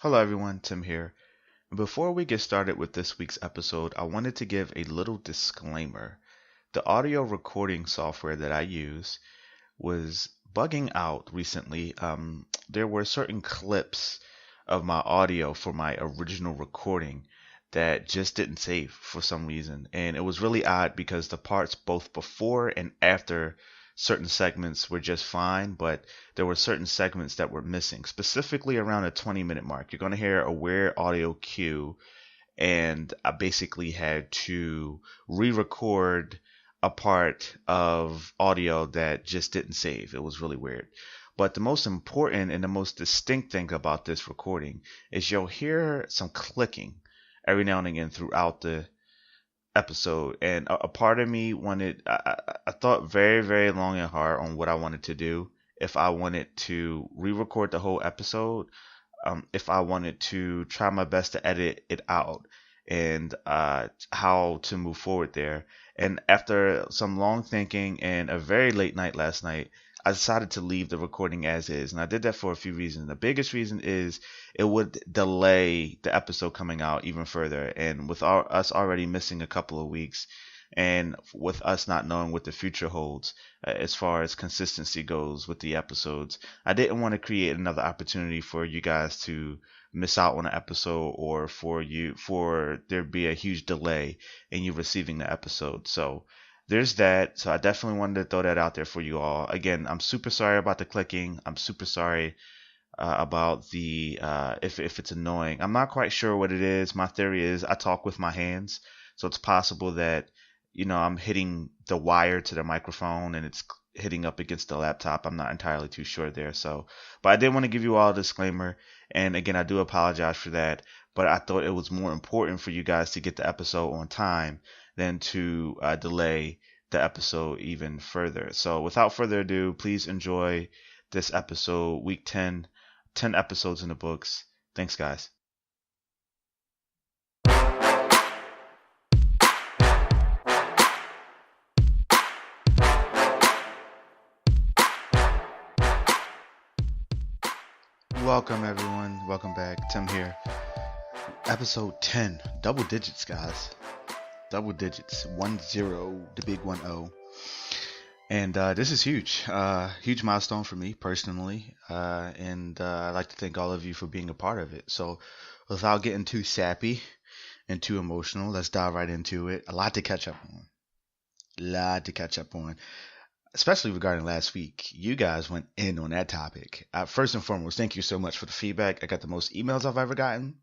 Hello everyone, Tim here. Before we get started with this week's episode, I wanted to give a little disclaimer. The audio recording software that I use was bugging out recently. There were certain clips of my audio for my original recording that just didn't save for some reason. And it was really odd because the parts both before and after certain segments were just fine, but there were certain segments that were missing, specifically around a 20-minute mark. You're going to hear a weird audio cue, and I basically had to re-record a part of audio that just didn't save. It was really weird. But the most important and the most distinct thing about this recording is you'll hear some clicking every now and again throughout the episode. And a part of me wanted, I thought very, very long and hard on what I wanted to do. If I wanted to re record the whole episode, if I wanted to try my best to edit it out, and how to move forward there. And after some long thinking and a very late night last night, I decided to leave the recording as is. And I did that for a few reasons. The biggest reason is it would delay the episode coming out even further. And with us already missing a couple of weeks, and with us not knowing what the future holds as far as consistency goes with the episodes, I didn't want to create another opportunity for you guys to miss out on an episode, or for there be a huge delay in you receiving the episode. So there's that. So I definitely wanted to throw that out there for you all. Again, I'm super sorry about the clicking. I'm super sorry about the if it's annoying. I'm not quite sure what it is. My theory is I talk with my hands, so it's possible that I'm hitting the wire to the microphone and it's hitting up against the laptop. I'm not entirely too sure there. So, but I did want to give you all a disclaimer. And again, I do apologize for that. But I thought it was more important for you guys to get the episode on time than to delay the episode even further. So without further ado, please enjoy this episode, week 10, 10 episodes in the books. Thanks, guys. Welcome, everyone. Welcome back. Tim here. Episode 10. Double digits, guys. Double digits. 1-0, the big 1-0. And this is huge. Huge milestone for me personally. And I'd like to thank all of you for being a part of it. So without getting too sappy and too emotional, let's dive right into it. A lot to catch up on. Especially regarding last week. You guys went in on that topic. First and foremost, thank you so much for the feedback. I got the most emails I've ever gotten.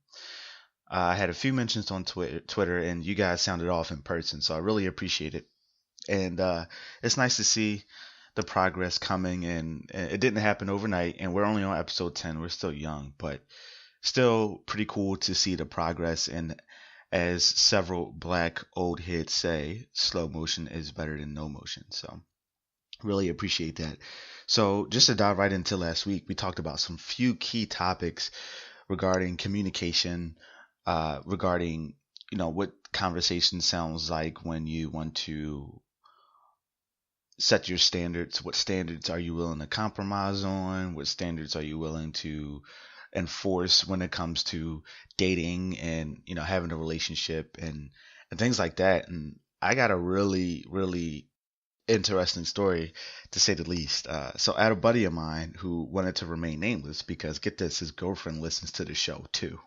I had a few mentions on Twitter, and you guys sounded off in person, so I really appreciate it. And it's nice to see the progress coming, and it didn't happen overnight, and we're only on episode 10. We're still young, but still pretty cool to see the progress. And as several black old heads say, slow motion is better than no motion. So really appreciate that. So just to dive right into last week, we talked about some few key topics regarding communication, regarding what conversation sounds like when you want to set your standards. What standards are you willing to compromise on? What standards are you willing to enforce when it comes to dating and having a relationship and things like that. And I got a really interesting story, to say the least. So I had a buddy of mine who wanted to remain nameless because, get this, his girlfriend listens to the show too.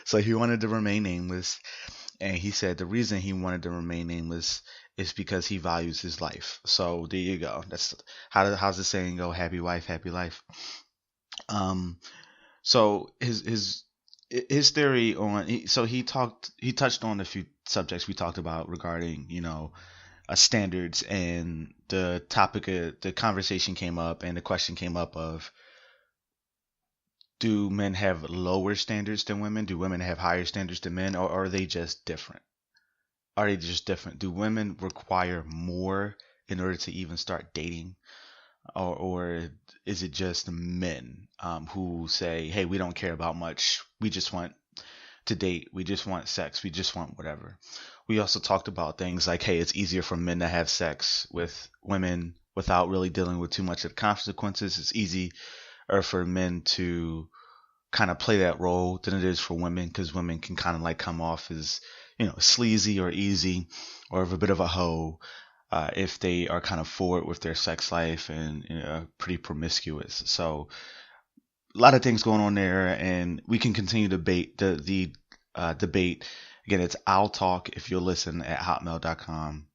So he wanted to remain nameless, and he said the reason he wanted to remain nameless is because he values his life. So there you go. That's how's the saying go? Happy wife, happy life. So his theory on, so he touched on a few subjects we talked about regarding standards, and the conversation came up, and the question came up of, do men have lower standards than women? Do women have higher standards than men, or are they just different? Do women require more in order to even start dating? Or is it just men who say, hey, we don't care about much. We just want to date. We just want sex. We just want whatever. We also talked about things like, hey, it's easier for men to have sex with women without really dealing with too much of the consequences. It's easy or for men to kind of play that role than it is for women, because women can kind of like come off as, sleazy or easy or of a bit of a hoe if they are kind of forward with their sex life and pretty promiscuous. So a lot of things going on there, and we can continue to debate the debate. Again, it's I'll Talk if you'll listen at hotmail.com.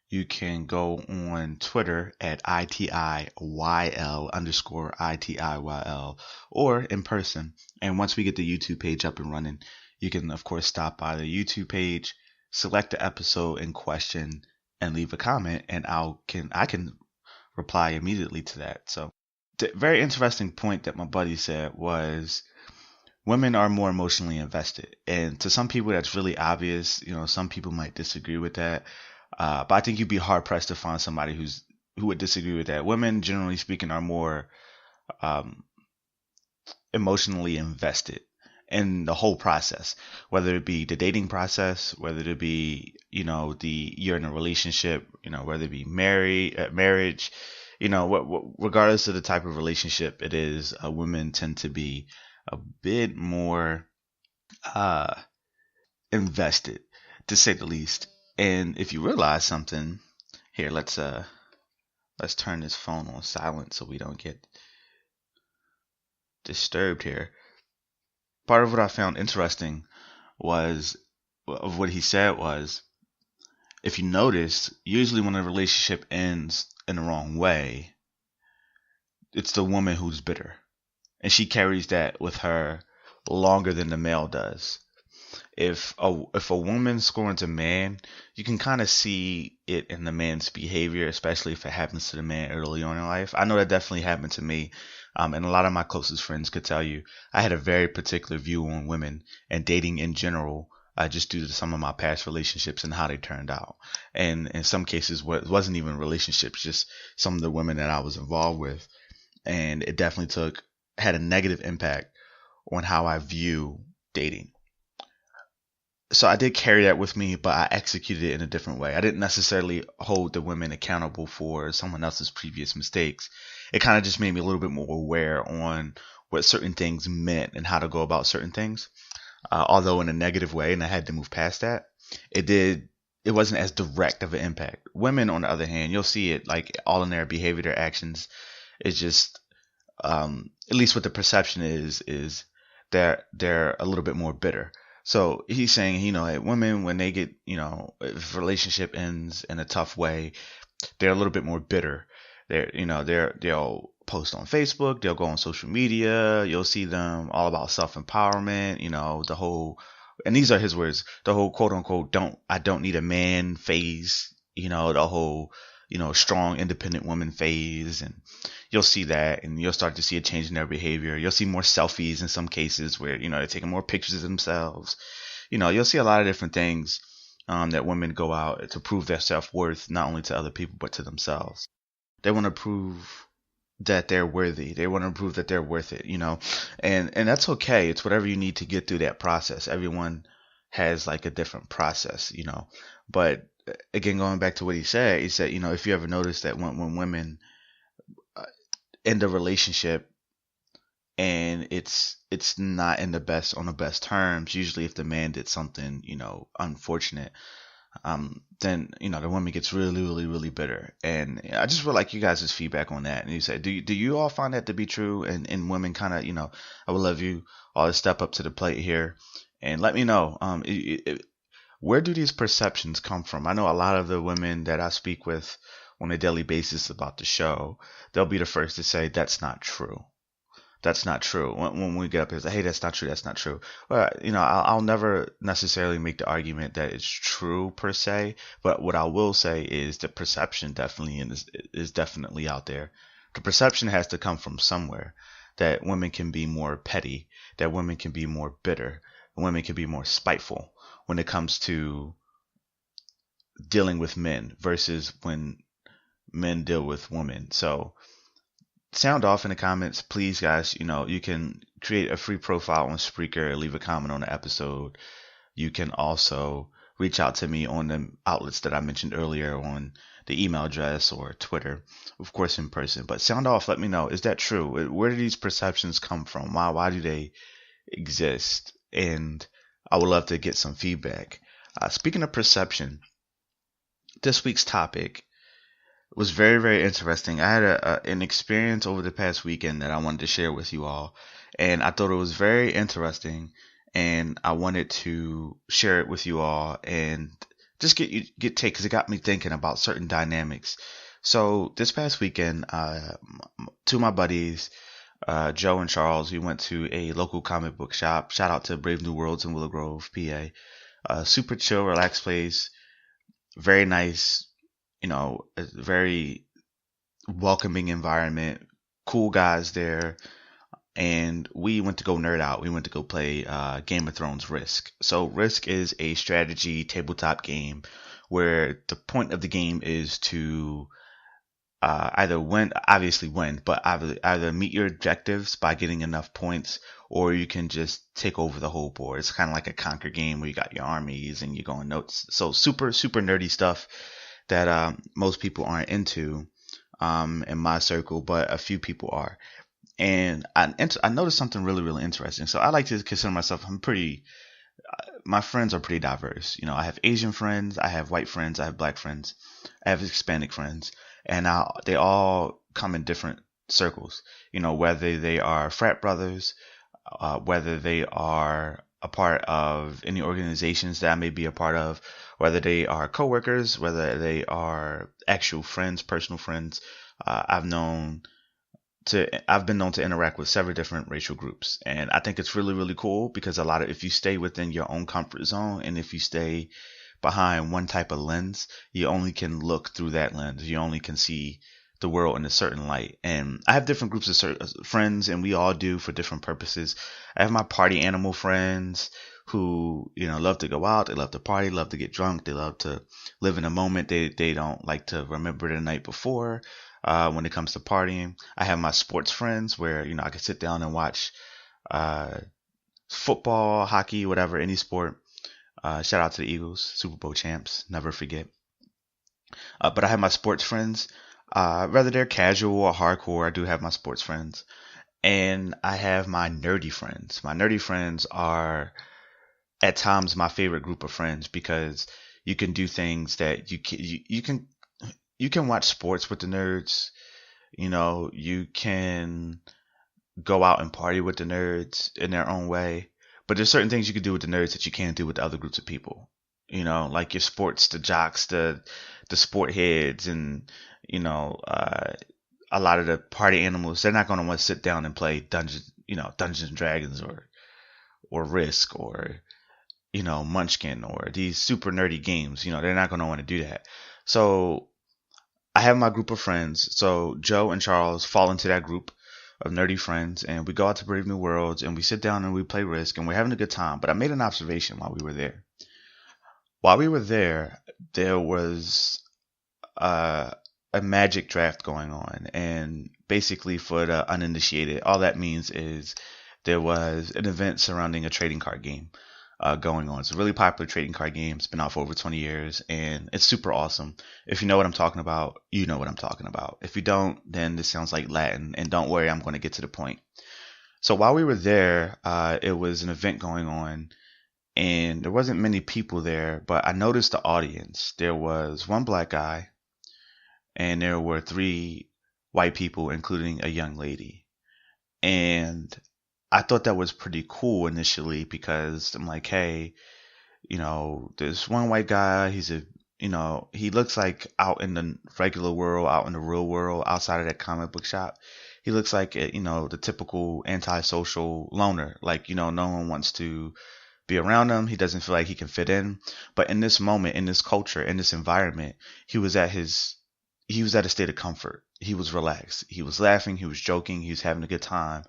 You can go on Twitter at ITIYL underscore ITIYL or in person. And once we get the YouTube page up and running, you can, of course, stop by the YouTube page, select the episode in question, and leave a comment, and I can reply immediately to that. So the very interesting point that my buddy said was women are more emotionally invested. And to some people, that's really obvious. Some people might disagree with that. But I think you'd be hard pressed to find somebody who would disagree with that. Women, generally speaking, are more emotionally invested in the whole process, whether it be the dating process, whether it be you're in a relationship, whether it be marriage, regardless of the type of relationship it is, women tend to be a bit more invested, to say the least. And if you realize something, here, let's turn this phone on silent so we don't get disturbed here. Part of what I found interesting of what he said was, if you notice, usually when a relationship ends in the wrong way, it's the woman who's bitter. And she carries that with her longer than the male does. If a woman scorns a man, you can kind of see it in the man's behavior, especially if it happens to the man early on in life. I know that definitely happened to me, and a lot of my closest friends could tell you I had a very particular view on women and dating in general, just due to some of my past relationships and how they turned out. And in some cases, it wasn't even relationships, just some of the women that I was involved with, and it definitely had a negative impact on how I view dating. So I did carry that with me, but I executed it in a different way. I didn't necessarily hold the women accountable for someone else's previous mistakes. It kind of just made me a little bit more aware on what certain things meant and how to go about certain things. Although in a negative way, and I had to move past that. It wasn't as direct of an impact. Women, on the other hand, you'll see it like all in their behavior, their actions. It's just, at least what the perception is that they're a little bit more bitter. So he's saying, women, when they get, if a relationship ends in a tough way, they're a little bit more bitter. They'll post on Facebook, they'll go on social media, you'll see them all about self-empowerment, the whole, and these are his words, the whole quote unquote, I don't need a man phase, the whole, strong independent woman phase. And you'll see that, and you'll start to see a change in their behavior. You'll see more selfies in some cases where, they're taking more pictures of themselves. You'll see a lot of different things that women go out to prove their self-worth, not only to other people, but to themselves. They want to prove that they're worthy. They want to prove that they're worth it, and that's okay. It's whatever you need to get through that process. Everyone has like a different process, but again, going back to what he said, if you ever notice that when women end a relationship and it's not on the best terms, usually if the man did something, unfortunate, then, the woman gets really, really, really bitter. And I just would like you guys' feedback on that. And you said, do you all find that to be true? And women kind of, I would love you all to step up to the plate here and let me know, where do these perceptions come from? I know a lot of the women that I speak with on a daily basis about the show, they'll be the first to say, that's not true. That's not true. When we get up here, say, hey, that's not true. That's not true. Well, I'll never necessarily make the argument that it's true per se. But what I will say is the perception definitely is definitely out there. The perception has to come from somewhere, that women can be more petty, that women can be more bitter, women can be more spiteful when it comes to dealing with men versus when men deal with women. So sound off in the comments, please, guys. You can create a free profile on Spreaker, leave a comment on the episode. You can also reach out to me on the outlets that I mentioned earlier, on the email address or Twitter, of course in person. But sound off, let me know. Is that true? Where do these perceptions come from? Why do they exist? And I would love to get some feedback. Speaking of perception, this week's topic was very, very interesting. I had an experience over the past weekend that I wanted to share with you all, and I thought it was very interesting, and I wanted to share it with you all and just get take because it got me thinking about certain dynamics. So this past weekend, two of my buddies, Joe and Charles, we went to a local comic book shop. Shout out to Brave New Worlds in Willow Grove, PA. Super chill, relaxed place, very nice, a very welcoming environment, cool guys there, and we went to go nerd out. We went to go play Game of Thrones Risk. So Risk is a strategy tabletop game where the point of the game is to either win, obviously win, but either meet your objectives by getting enough points, or you can just take over the whole board. It's kind of like a conquer game where you got your armies and you're going notes. So super, super nerdy stuff that most people aren't into in my circle, but a few people are. And I noticed something really, really interesting. So I like to consider myself, my friends are pretty diverse. I have Asian friends, I have white friends, I have black friends, I have Hispanic friends, and they all come in different circles. Whether they are frat brothers, whether they are a part of any organizations that I may be a part of, whether they are coworkers, whether they are actual friends, personal friends. I've been known to interact with several different racial groups, and I think it's really, really cool because if you stay within your own comfort zone, and if you stay behind one type of lens, you only can look through that lens. You only can see the world in a certain light. And I have different groups of friends, and we all do for different purposes. I have my party animal friends who, love to go out. They love to party, love to get drunk. They love to live in a moment. They don't like to remember the night before. When it comes to partying, I have my sports friends where, I can sit down and watch, football, hockey, whatever, any sport. Shout out to the Eagles, Super Bowl champs, never forget. But I have my sports friends, whether they're casual or hardcore. I do have my sports friends, and I have my nerdy friends. My nerdy friends are at times my favorite group of friends because you can do things that you can watch sports with the nerds. You can go out and party with the nerds in their own way. But there's certain things you can do with the nerds that you can't do with the other groups of people. Like your sports, the jocks, the sport heads, and a lot of the party animals. They're not going to want to sit down and play Dungeons and Dragons or Risk or Munchkin or these super nerdy games. They're not going to want to do that. So I have my group of friends. So Joe and Charles fall into that group of nerdy friends, and we go out to Brave New Worlds, and we sit down and we play Risk, and we're having a good time. But I made an observation while we were there. While we were there, there was a magic draft going on, and basically for the uninitiated, all that means is there was an event surrounding a trading card game going on. It's a really popular trading card game. It's been out for over 20 years, and it's super awesome. If you know what I'm talking about, you know what I'm talking about. If you don't, then this sounds like Latin, and don't worry, I'm going to get to the point. So while we were there, it was an event going on, and there wasn't many people there, but I noticed the audience. There was one black guy, and there were 3 white people, including a young lady. And I thought that was pretty cool initially because I'm like, hey, there's one white guy. He looks like out in the regular world, out in the real world, outside of that comic book shop. He looks like, the typical antisocial loner. Like, no one wants to be around him. He doesn't feel like he can fit in. But in this moment, in this culture, in this environment, he was at a state of comfort. He was relaxed. He was laughing. He was joking. He was having a good time.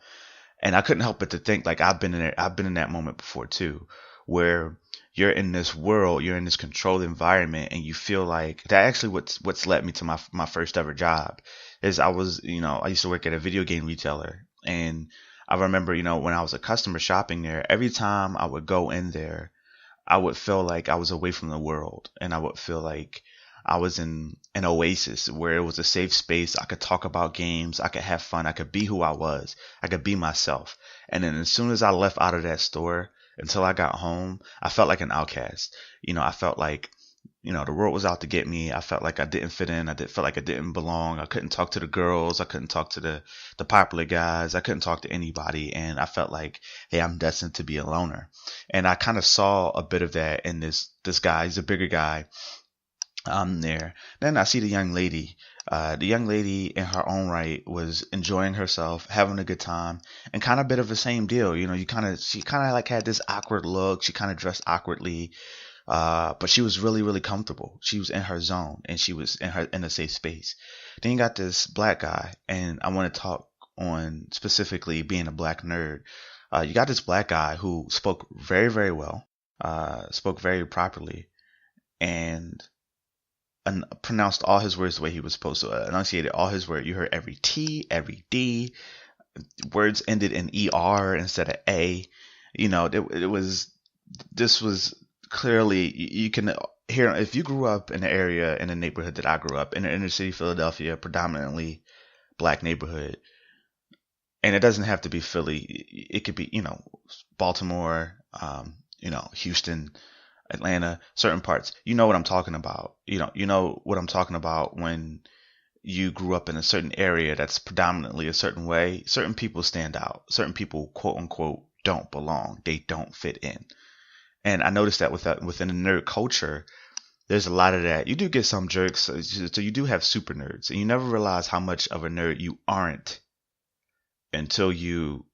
And I couldn't help but to think, like, I've been in that moment before too, where you're in this world, you're in this controlled environment, and you feel like that. Actually, what's led me to my first ever job is I used to work at a video game retailer, and I remember, when I was a customer shopping there, every time I would go in there, I would feel like I was away from the world, and I would feel like I was in an oasis where it was a safe space. I could talk about games. I could have fun. I could be who I was. I could be myself. And then as soon as I left out of that store until I got home, I felt like an outcast. I felt like, the world was out to get me. I felt like I didn't fit in. Felt like I didn't belong. I couldn't talk to the girls. I couldn't talk to the popular guys. I couldn't talk to anybody. And I felt like, hey, I'm destined to be a loner. And I kind of saw a bit of that in this guy. He's a bigger guy. There. Then I see the young lady. The young lady in her own right was enjoying herself, having a good time, and kind of a bit of the same deal. She kind of like had this awkward look. She kind of dressed awkwardly. But she was really, really comfortable. She was in her zone and she was in a safe space. Then you got this black guy, and I want to talk on specifically being a black nerd. You got this black guy who spoke very, very well, spoke very properly, and pronounced all his words the way he was supposed to. Enunciated all his words. You heard every T, every D. Words ended in ER instead of A. This was clearly, you can hear, if you grew up in the area, in the neighborhood that I grew up in, the inner city Philadelphia, predominantly black neighborhood, and it doesn't have to be Philly, it could be Baltimore, Houston, Atlanta, certain parts. You know what I'm talking about. You know what I'm talking about when you grew up in a certain area that's predominantly a certain way. Certain people stand out. Certain people, quote unquote, don't belong. They don't fit in. And I noticed that within the nerd culture, there's a lot of that. You do get some jerks, so you do have super nerds, and you never realize how much of a nerd you aren't until you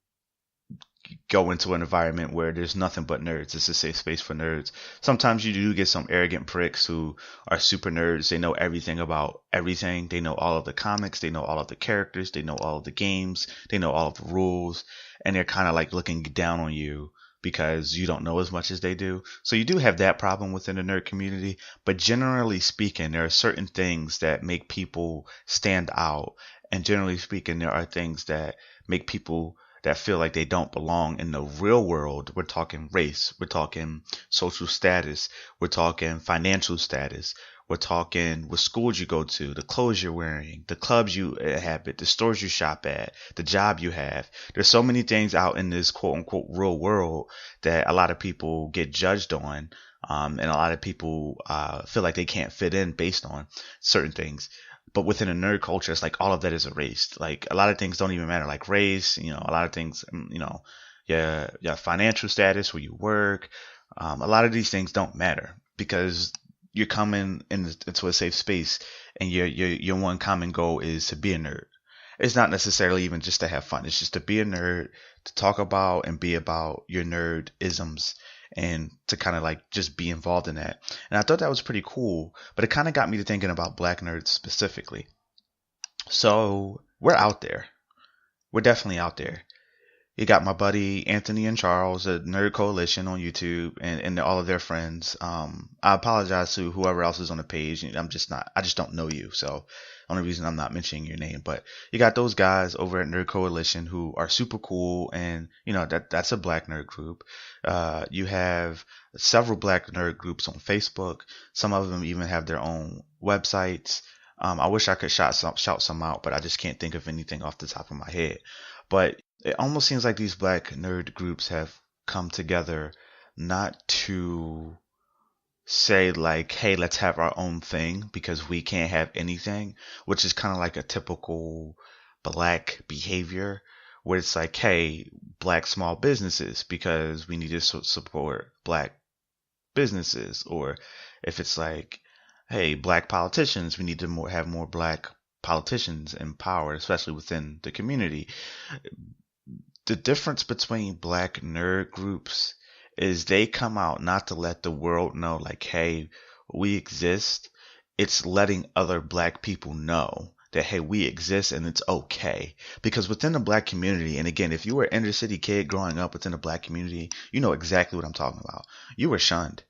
go into an environment where there's nothing but nerds. It's a safe space for nerds. Sometimes you do get some arrogant pricks who are super nerds. They know everything about everything. They know all of the comics. They know all of the characters. They know all of the games. They know all of the rules. And they're kind of like looking down on you because you don't know as much as they do. So you do have that problem within the nerd community. But generally speaking, there are certain things that make people stand out. And generally speaking, there are things that make people that feel like they don't belong in the real world. We're talking race. We're talking social status. We're talking financial status. We're talking what schools you go to, the clothes you're wearing, the clubs you inhabit, the stores you shop at, the job you have. There's so many things out in this quote unquote real world that a lot of people get judged on. And a lot of people feel like they can't fit in based on certain things. But within a nerd culture, it's like all of that is erased. Like a lot of things don't even matter, like race, a lot of things, your financial status, where you work. A lot of these things don't matter because you're coming into a safe space, and your one common goal is to be a nerd. It's not necessarily even just to have fun. It's just to be a nerd, to talk about and be about your nerd isms, and to kind of like just be involved in that. And I thought that was pretty cool, but it kind of got me to thinking about black nerds specifically. So we're out there. We're definitely out there. You got my buddy Anthony and Charles at Nerd Coalition on YouTube, and all of their friends. I apologize to whoever else is on the page. I just don't know you. So only reason I'm not mentioning your name, but you got those guys over at Nerd Coalition who are super cool, and that's a black nerd group. You have several black nerd groups on Facebook. Some of them even have their own websites. I wish I could shout some out, but I just can't think of anything off the top of my head. But it almost seems like these black nerd groups have come together not to say like, hey, let's have our own thing because we can't have anything, which is kind of like a typical black behavior where it's like, hey, black small businesses because we need to support black businesses. Or if it's like, hey, black politicians, we need to have more black politicians in power, especially within the community. The difference between black nerd groups is they come out not to let the world know like, hey, we exist. It's letting other black people know that, hey, we exist and it's okay. Because within the black community, and again, if you were an inner city kid growing up within the black community, you know exactly what I'm talking about. You were shunned.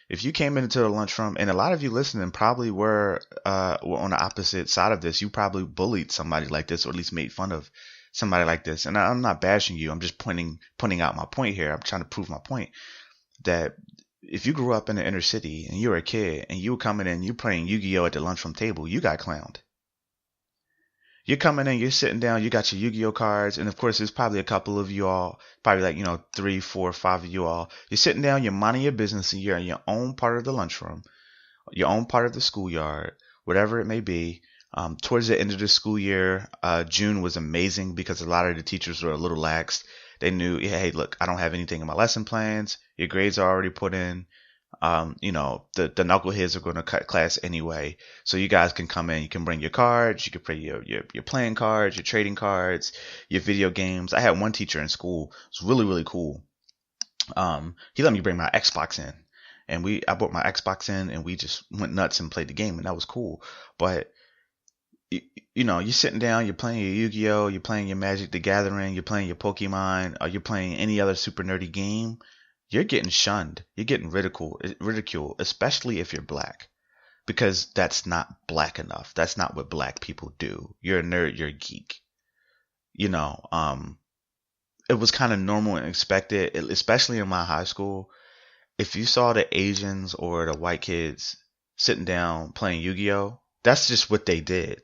If you came into the lunchroom, and a lot of you listening probably were on the opposite side of this, you probably bullied somebody like this, or at least made fun of somebody like this. And I'm not bashing you. I'm just pointing out my point here. I'm trying to prove my point that if you grew up in the inner city and you were a kid and you were coming in, you playing Yu-Gi-Oh at the lunchroom table, you got clowned. You're coming in, you're sitting down, you got your Yu-Gi-Oh cards, and of course there's probably a couple of you all, probably like, 3, 4, 5 of you all. You're sitting down, you're minding your business, and you're in your own part of the lunchroom, your own part of the schoolyard, whatever it may be. Towards the end of the school year, June was amazing because a lot of the teachers were a little lax. They knew, hey, look, I don't have anything in my lesson plans. Your grades are already put in. The knuckleheads are going to cut class anyway. So you guys can come in, you can bring your cards, you can bring your playing cards, your trading cards, your video games. I had one teacher in school. It was really, really cool. He let me bring my Xbox in. And I brought my Xbox in and we just went nuts and played the game, and that was cool. But you're sitting down, you're playing your Yu-Gi-Oh, you're playing your Magic the Gathering, you're playing your Pokemon, or you're playing any other super nerdy game, you're getting shunned. You're getting ridiculed, especially if you're black, because that's not black enough. That's not what black people do. You're a nerd, you're a geek. It was kind of normal and expected, especially in my high school. If you saw the Asians or the white kids sitting down playing Yu-Gi-Oh, that's just what they did.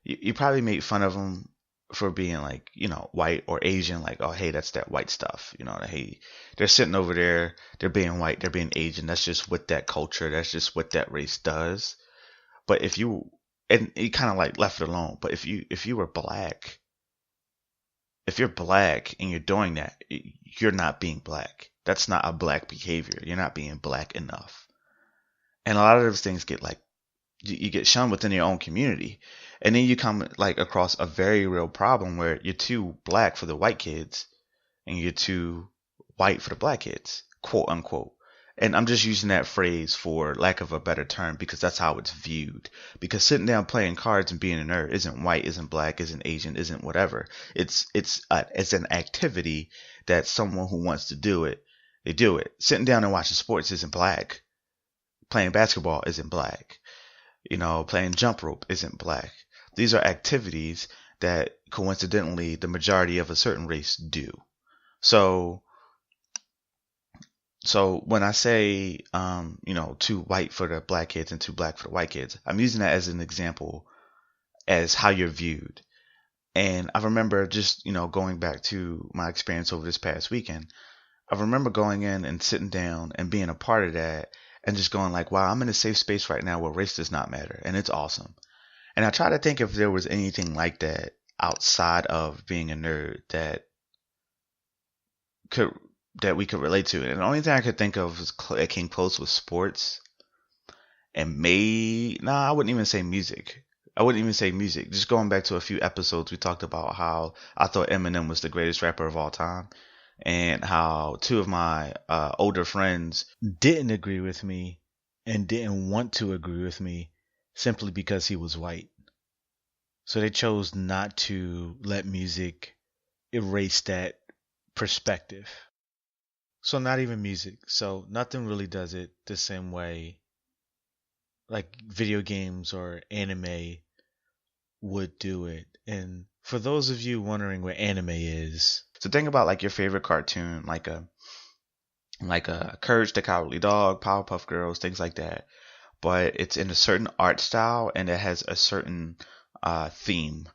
You probably made fun of them for being like, white or Asian, like, oh, hey, that's that white stuff. Hey, they're sitting over there, they're being white, they're being Asian. That's just what that culture, that's just what that race does. But if you, and you kind of like left it alone. But if you were black, if you're black and you're doing that, you're not being black. That's not a black behavior. You're not being black enough. And a lot of those things get like, you get shunned within your own community. And then you come like across a very real problem where you're too black for the white kids and you're too white for the black kids, quote unquote. And I'm just using that phrase for lack of a better term because that's how it's viewed. Because sitting down playing cards and being a nerd isn't white, isn't black, isn't Asian, isn't whatever. It's an activity that someone who wants to do it, they do it. Sitting down and watching sports isn't black. Playing basketball isn't black. Playing jump rope isn't black. These are activities that coincidentally the majority of a certain race do. So when I say, too white for the black kids and too black for the white kids, I'm using that as an example as how you're viewed. And I remember just, going back to my experience over this past weekend, I remember going in and sitting down and being a part of that and just going like, wow, I'm in a safe space right now where race does not matter. And it's awesome. And I try to think if there was anything like that outside of being a nerd that we could relate to. And the only thing I could think of that came close was sports. And I wouldn't even say music. Just going back to a few episodes, we talked about how I thought Eminem was the greatest rapper of all time. And how two of my older friends didn't agree with me and didn't want to agree with me simply because he was white. So they chose not to let music erase that perspective. So not even music. So nothing really does it the same way like video games or anime would do it. And for those of you wondering what anime is, so think about like your favorite cartoon, like a Courage the Cowardly Dog, Powerpuff Girls, things like that. But it's in a certain art style and it has a certain theme,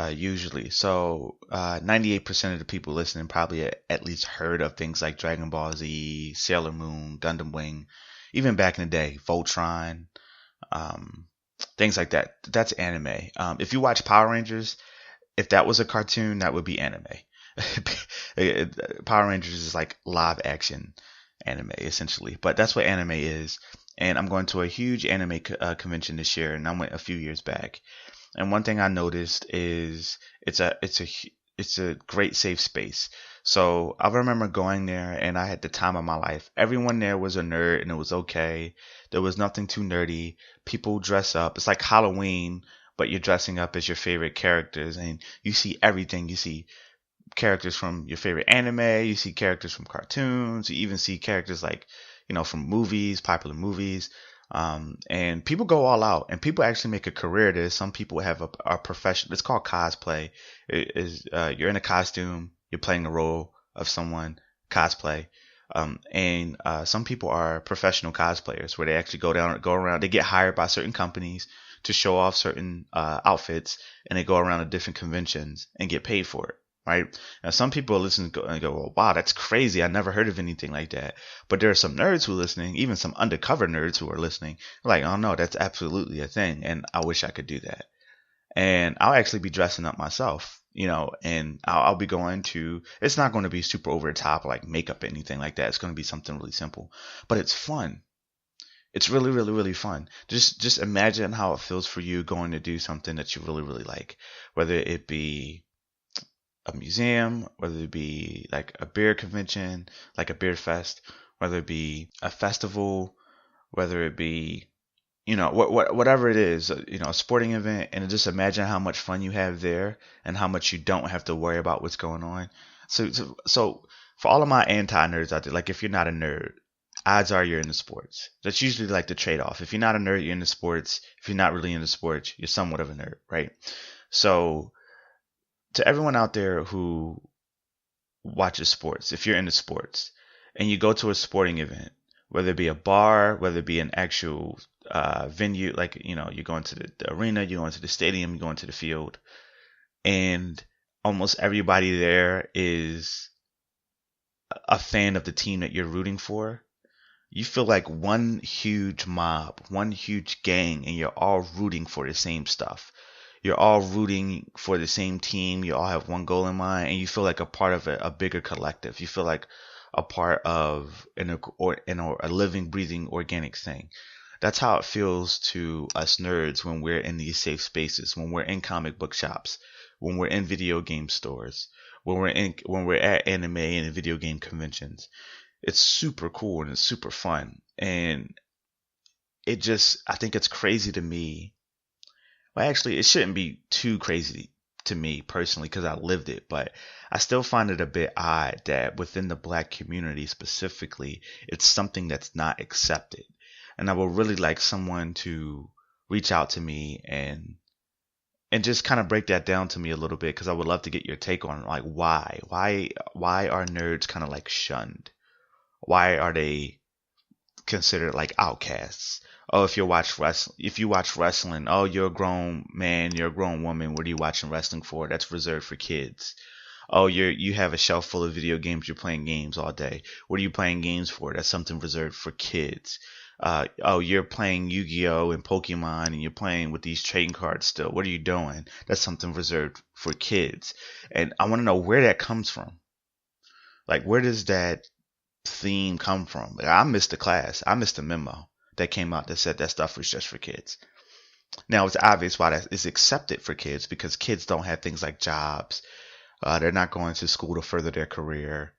usually. So 98% of the people listening probably at least heard of things like Dragon Ball Z, Sailor Moon, Gundam Wing, even back in the day, Voltron, things like that. That's anime. If you watch Power Rangers, if that was a cartoon, that would be anime. Power Rangers is like live action anime essentially, but that's what anime is. And I'm going to a huge anime convention this year, and I went a few years back. And one thing I noticed is it's a great safe space. So I remember going there, and I had the time of my life. Everyone there was a nerd, and it was okay. There was nothing too nerdy. People dress up. It's like Halloween, but you're dressing up as your favorite characters, and you see everything. You see characters from your favorite anime. You see characters from cartoons. You even see characters like, from movies, popular movies. And people go all out, and people actually make a career of this. Some people have a profession. It's called cosplay. It is you're in a costume, you're playing the role of someone. Cosplay. And some people are professional cosplayers where they actually go around, they get hired by certain companies to show off certain outfits, and they go around to different conventions and get paid for it. Right now, some people listen and go, well, wow, that's crazy. I never heard of anything like that. But there are some nerds who are listening, even some undercover nerds who are listening, like, oh no, that's absolutely a thing, and I wish I could do that. And I'll actually be dressing up myself, and I'll be going to, it's not going to be super over the top like makeup or anything like that. It's going to be something really simple, but it's fun. It's really, really, really fun. Just imagine how it feels for you going to do something that you really, really like, whether it be a museum, whether it be like a beer convention, like a beer fest, whether it be a festival, whether it be whatever it is, a sporting event, and just imagine how much fun you have there and how much you don't have to worry about what's going on. So for all of my anti-nerds out there, like if you're not a nerd, odds are you're into sports. That's usually like the trade-off. If you're not a nerd, you're into sports. If you're not really into sports, you're somewhat of a nerd, right? So to everyone out there who watches sports, if you're into sports and you go to a sporting event, whether it be a bar, whether it be an actual venue, like, you're going to the arena, you're going to the stadium, you're going to the field, and almost everybody there is a fan of the team that you're rooting for. You feel like one huge mob, one huge gang, and you're all rooting for the same stuff. You're all rooting for the same team. You all have one goal in mind, and you feel like a part of a bigger collective. You feel like a part of a living, breathing, organic thing. That's how it feels to us nerds when we're in these safe spaces, when we're in comic book shops, when we're in video game stores, when we're at anime and video game conventions. It's super cool and it's super fun. And I think it's crazy to me. Well, actually, it shouldn't be too crazy to me personally because I lived it, but I still find it a bit odd that within the black community specifically, it's something that's not accepted. And I would really like someone to reach out to me and just kind of break that down to me a little bit, because I would love to get your take on like why are nerds kind of like shunned? Why are they considered like outcasts? Oh, if you watch wrestling, oh, you're a grown man, you're a grown woman. What are you watching wrestling for? That's reserved for kids. Oh, you have a shelf full of video games. You're playing games all day. What are you playing games for? That's something reserved for kids. Oh, you're playing Yu-Gi-Oh and Pokemon, and you're playing with these trading cards still. What are you doing? That's something reserved for kids. And I want to know where that comes from. Like, where does that theme come from? Like, I missed the class. I missed the memo that came out that said that stuff was just for kids. Now, it's obvious why that is accepted for kids, because kids don't have things like jobs. They're not going to school to further their career.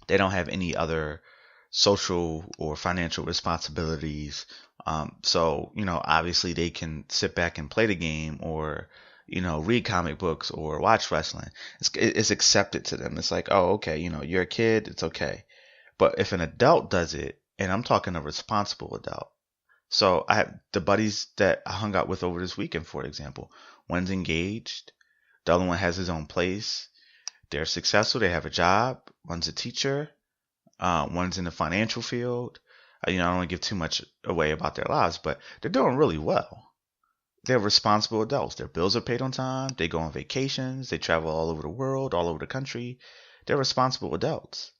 They don't have any other social or financial responsibilities. So, obviously they can sit back and play the game, or, read comic books or watch wrestling. It's accepted to them. It's like, oh, okay, you're a kid. It's okay. But if an adult does it, and I'm talking a responsible adult. So I have the buddies that I hung out with over this weekend, for example. One's engaged. The other one has his own place. They're successful. They have a job. One's a teacher. One's in the financial field. I don't want to give too much away about their lives, but they're doing really well. They're responsible adults. Their bills are paid on time. They go on vacations. They travel all over the world, all over the country. They're responsible adults.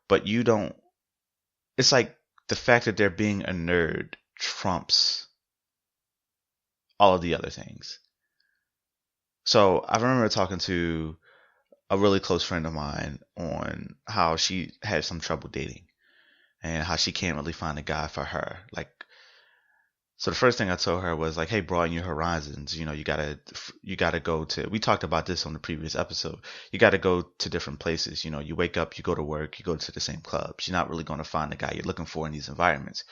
But you don't. It's like the fact that they're being a nerd trumps all of the other things. So I remember talking to a really close friend of mine on how she had some trouble dating and how she can't really find a guy for her. So the first thing I told her was like, hey, broaden your horizons. You gotta go to, we talked about this on the previous episode. You gotta go to different places. You wake up, you go to work, you go to the same clubs. You're not really going to find the guy you're looking for in these environments.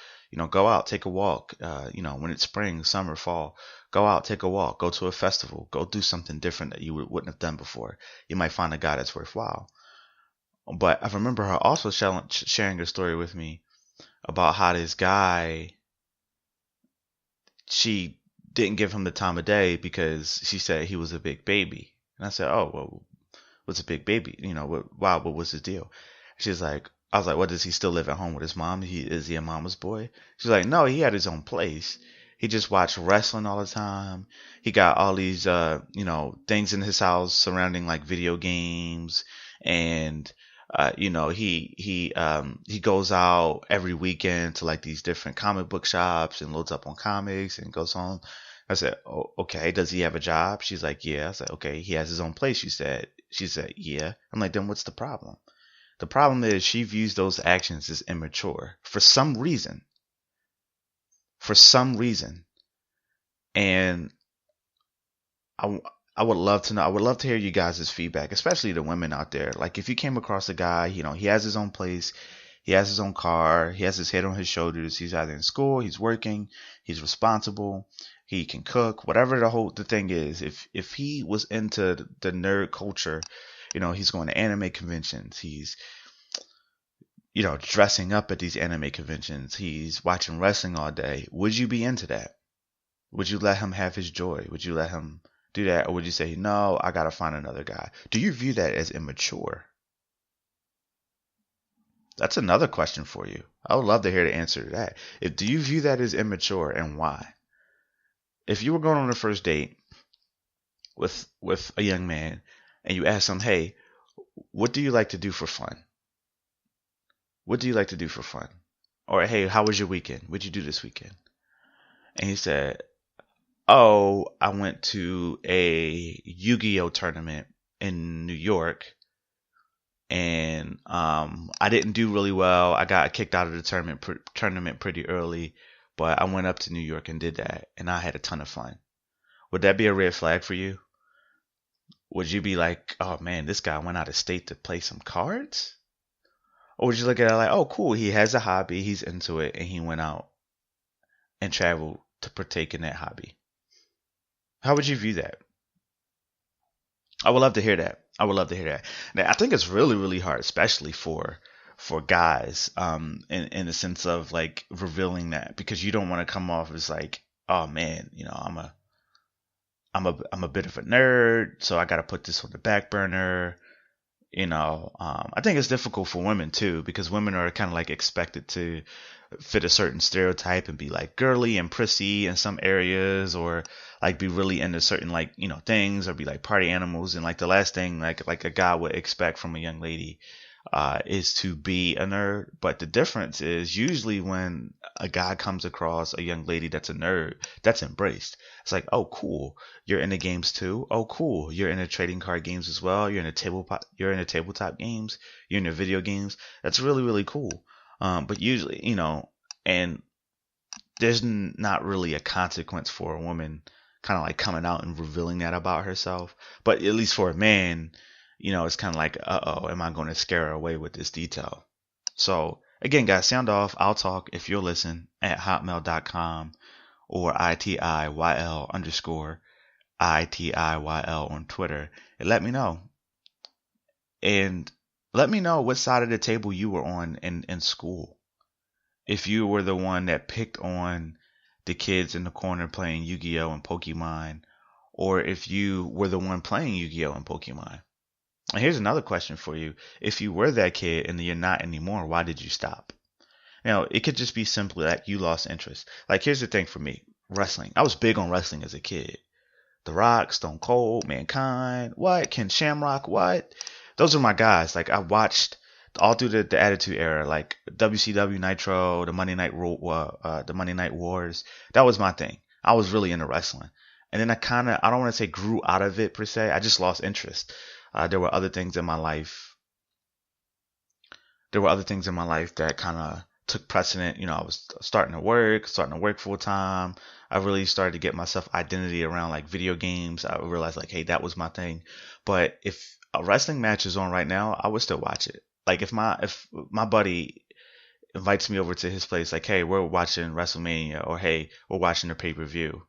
Go out, take a walk. When it's spring, summer, fall, go out, take a walk, go to a festival, go do something different that you wouldn't have done before. You might find a guy that's worthwhile. But I remember her also sharing her story with me about how this guy, she didn't give him the time of day because she said he was a big baby. And I said, oh, well, what's a big baby? What was his deal? She's like, I was like, what, does he still live at home with his mom? Is he a mama's boy? She's like, no, he had his own place. He just watched wrestling all the time. He got all these things in his house surrounding like video games, and he goes out every weekend to like these different comic book shops and loads up on comics and goes home. I said, oh, okay, does he have a job? She's like, yeah. I said, okay, he has his own place. She said, yeah. I'm like, then what's the problem? The problem is she views those actions as immature for some reason. For some reason. And I, I would love to know. I would love to hear you guys' feedback, especially the women out there. Like, if you came across a guy, he has his own place, he has his own car, he has his head on his shoulders. He's either in school, he's working, he's responsible, he can cook, whatever the thing is. If he was into the nerd culture, he's going to anime conventions. He's dressing up at these anime conventions. He's watching wrestling all day. Would you be into that? Would you let him have his joy? Would you let him do that? Or would you say, no, I got to find another guy? Do you view that as immature? That's another question for you. I would love to hear the answer to that. Do you view that as immature, and why? If you were going on a first date with a young man and you ask him, hey, what do you like to do for fun? What do you like to do for fun? Or, hey, how was your weekend? What'd you do this weekend? And he said, oh, I went to a Yu-Gi-Oh tournament in New York, and I didn't do really well. I got kicked out of the tournament pretty early, but I went up to New York and did that, and I had a ton of fun. Would that be a red flag for you? Would you be like, oh man, this guy went out of state to play some cards? Or would you look at it like, oh cool, he has a hobby, he's into it, and he went out and traveled to partake in that hobby? How would you view that? I would love to hear that. I would love to hear that. Now, I think it's really, really hard, especially for guys, in the sense of like revealing that, because you don't want to come off as like, oh man, I'm a bit of a nerd, so I got to put this on the back burner. I think it's difficult for women too, because women are kind of like expected to fit a certain stereotype and be like girly and prissy in some areas, or like be really into certain like things, or be like party animals. And like the last thing like a guy would expect from a young lady is to be a nerd. But the difference is usually when a guy comes across a young lady that's a nerd, that's embraced. It's like, oh, cool, you're into games too. Oh, cool, you're into trading card games as well. You're into tabletop games. You're into video games. That's really, really cool. But usually, and there's not really a consequence for a woman kind of like coming out and revealing that about herself. But at least for a man, it's kind of like, uh-oh, am I going to scare her away with this detail? So again, guys, sound off. I'll talk if you'll listen at hotmail.com or ITIYL_ITIYL on Twitter, and let me know. And let me know what side of the table you were on in school. If you were the one that picked on the kids in the corner playing Yu-Gi-Oh and Pokemon, or if you were the one playing Yu-Gi-Oh and Pokemon. And here's another question for you. If you were that kid and you're not anymore, why did you stop? It could just be simply like you lost interest. Like, here's the thing for me. Wrestling. I was big on wrestling as a kid. The Rock, Stone Cold, Mankind, what? Ken Shamrock, what? Those are my guys. Like, I watched all through the Attitude Era, like WCW Nitro, the Monday Night Wars. That was my thing. I was really into wrestling. And then I don't want to say grew out of it per se. I just lost interest. There were other things in my life. That kind of took precedent. I was starting to work full time. I really started to get myself identity around like video games. I realized like, hey, that was my thing. But if a wrestling match is on right now, I would still watch it. Like if my buddy invites me over to his place, like, hey, we're watching WrestleMania, or hey, we're watching the pay-per-view,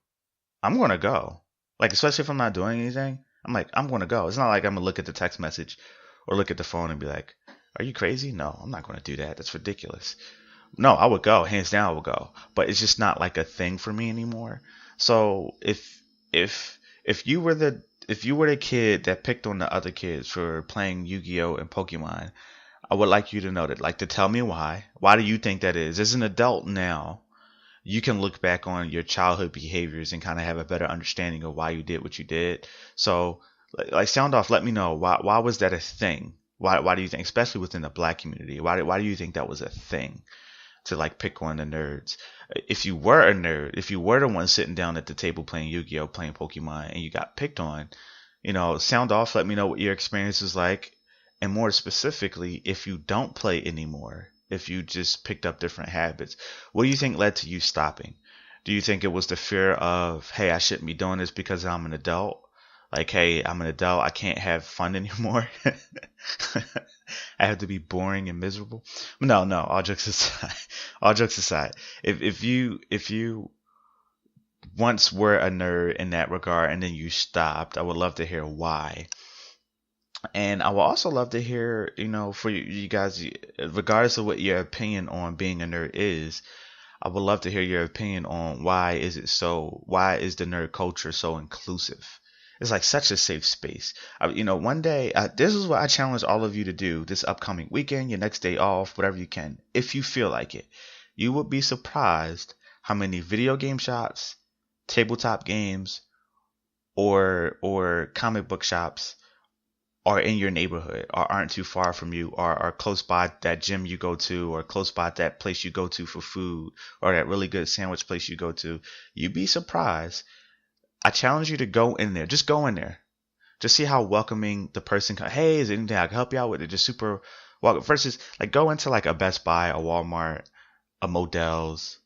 I'm gonna go. Like, especially if I'm not doing anything, I'm gonna go. It's not like I'm gonna look at the text message or look at the phone and be like, are you crazy? No, I'm not gonna do that. That's ridiculous. No, I would go. Hands down, I would go. But it's just not like a thing for me anymore. So if you were the kid that picked on the other kids for playing Yu-Gi-Oh and Pokemon, I would like you to know that, like, to tell me why. Why do you think that is? As an adult now, you can look back on your childhood behaviors and kind of have a better understanding of why you did what you did. So, like, sound off. Let me know why was that a thing? Why do you think, especially within the black community, why do you think that was a thing to like pick on the nerds? If you were a nerd, if you were the one sitting down at the table playing Yu-Gi-Oh, playing Pokemon, and you got picked on, sound off. Let me know what your experience is like, and more specifically, if you don't play anymore, if you just picked up different habits, what do you think led to you stopping? Do you think it was the fear of, hey, I shouldn't be doing this because I'm an adult? Like, hey, I'm an adult, I can't have fun anymore. I have to be boring and miserable. No, all jokes aside. All jokes aside. If you once were a nerd in that regard and then you stopped, I would love to hear why. And I would also love to hear, for you guys, regardless of what your opinion on being a nerd is, I would love to hear your opinion on why is the nerd culture so inclusive? It's like such a safe space. One day, this is what I challenge all of you to do this upcoming weekend, your next day off, whatever you can, if you feel like it. You would be surprised how many video game shops, tabletop games, or comic book shops are in your neighborhood or aren't too far from you or are close by that gym you go to or close by that place you go to for food or that really good sandwich place you go to. You'd be surprised. I challenge you to go in there. Just go in there. Just see how welcoming the person can. Hey, is there anything I can help you out with? It just super welcome. Versus like go into like a Best Buy, a Walmart, a Modell's,